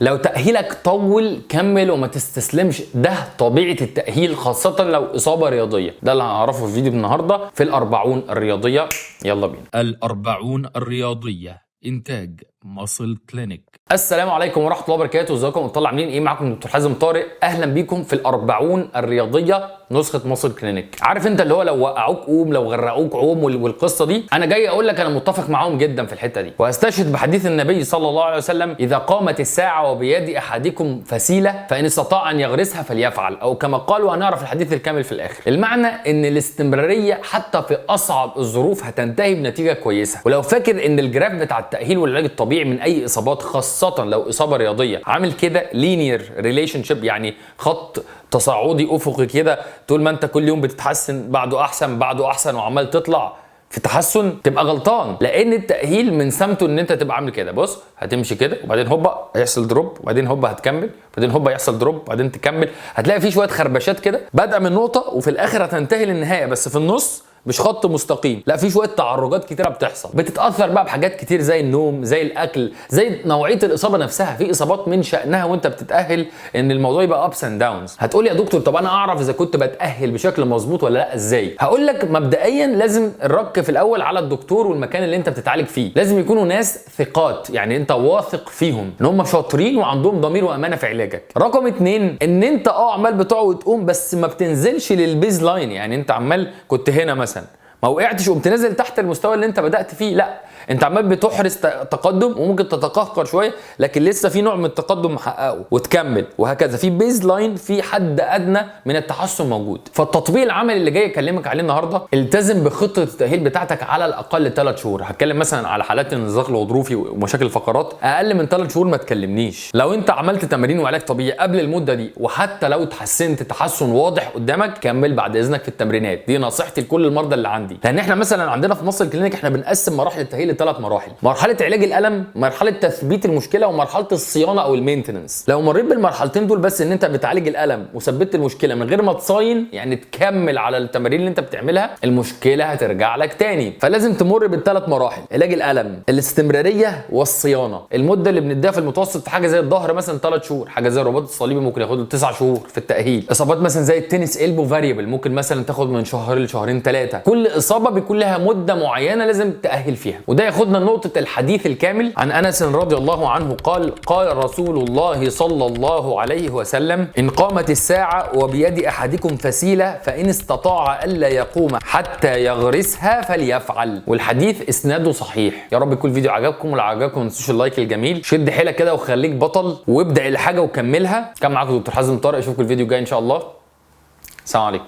لو تأهيلك طول كمل وما تستسلمش، ده طبيعة التأهيل خاصة لو إصابة رياضية. ده اللي هنعرفه في فيديو النهاردة في الأربعون الرياضية. يلا بينا. الأربعون الرياضية إنتاج ماسل كلينيك. السلام عليكم ورحمة الله وبركاته، ازيكم وطلع عاملين ايه؟ معاكم دكتور حازم طارق، اهلا بيكم في الأربعون الرياضية نسخة ماسل كلينيك. عارف انت اللي هو لو وقعوك قوم، لو غرقوك عوم، والقصة دي انا جاي اقول لك انا متفق معاهم جدا في الحتة دي، وهستشهد بحديث النبي صلى الله عليه وسلم: اذا قامت الساعة وبيد احدكم فسيلة فان استطاع ان يغرسها فليفعل، او كما قال، وهنعرف الحديث الكامل في الاخر. المعنى ان الاستمرارية حتى في اصعب الظروف هتنتهي بنتيجة كويسة. ولو فاكر ان الجراف بتاع التأهيل والعلاج الطبيعي من اي اصابات، خاصة لو اصابة رياضية، عامل كده لينير ريليشن شيب، يعني خط تصاعدي افقي كده، طول ما انت كل يوم بتتحسن بعده احسن بعده احسن وعمال تطلع في تحسن، تبقى غلطان. لان التأهيل من سمته ان انت تبقى عامل كده. بص، هتمشي كده وبعدين هوبا هيحصل دروب، وبعدين هوبا هتكمل، وبعدين هوبا يحصل دروب، وبعدين تكمل. هتلاقي في شويه خربشات كده بادئه من نقطه وفي الاخر هتنتهي للنهايه، بس في النص مش خط مستقيم، لا، في شويه تعرجات كتيره بتحصل، بتتاثر بقى بحاجات كتير زي النوم، زي الاكل، زي نوعيه الاصابه نفسها. في اصابات من شانها وانت بتتاهل ان الموضوع يبقى ابس اند داونز. هتقول يا دكتور طب انا اعرف اذا كنت بتاهل بشكل مظبوط ولا لا ازاي؟ هقول لك مبدئيا لازم الرك في الاول على الدكتور والمكان اللي انت بتتعالج فيه. لازم يكونوا ناس ثقات، يعني انت واثق فيهم ان هم شاطرين وعندهم ضمير وامانه في علاجك. رقم 2 ان انت عمال بتقعد وتقوم بس ما بتنزلش للبيز لاين، يعني انت عمال كنت هنا مثلا ما وقعتش قمت نازل تحت المستوى اللي انت بدأت فيه، لا، انت عمال بتحرز تقدم وممكن تتقهقر شويه لكن لسه في نوع من التقدم محققه وتكمل، وهكذا في بيز لاين، في حد ادنى من التحسن موجود. فالتطبيق العملي اللي جاي اكلمك عليه النهارده، التزم بخطه التاهيل بتاعتك على الاقل 3 شهور. هتكلم مثلا على حالات الانزلاق الغضروفي ومشاكل الفقرات، اقل من 3 شهور ما تكلمنيش. لو انت عملت تمارين وعلاج طبيعي قبل المده دي وحتى لو اتحسنت تحسن واضح قدامك، كمل بعد اذنك في التمرينات. دي نصيحتي لكل المرضى اللي عندي، لان احنا مثلا عندنا في مصر الكلينيك احنا بنقسم مراحل التاهيل ل3 مراحل: مرحله علاج الالم، مرحله تثبيت المشكله، ومرحله الصيانه او المينتننس. لو مريت بالمرحلتين دول بس، ان انت بتعالج الالم وثبت المشكله من غير ما تصاين، يعني تكمل على التمارين اللي انت بتعملها، المشكله هترجع لك تاني. فلازم تمر بال3 مراحل: علاج الالم، الاستمراريه، والصيانه. المده اللي بنديها في المتوسط في حاجه زي الظهر مثلا 3 شهور، حاجه زي الرباط الصليبي ممكن ياخد له 9 شهور في التاهيل. اصابات مثلا زي التنس البو فاريبل ممكن مثلا تاخد من شهر لشهرين 3. كل اصابه بيكون لها مده معينه لازم تاهل فيها. وده ياخدنا لنقطه الحديث الكامل عن انس رضي الله عنه قال: قال رسول الله صلى الله عليه وسلم: ان قامت الساعه وبيد احدكم فسيله فان استطاع الا يقوم حتى يغرسها فليفعل. والحديث اسناده صحيح. يا رب يكون الفيديو عجبكم، ولو عجبكم ما تنسوش اللايك الجميل. شد حيلك كده وخليك بطل وابدا الحاجه وكملها. كان معاكم دكتور حازم طارق، اشوفكم الفيديو الجاي ان شاء الله. السلام عليكم.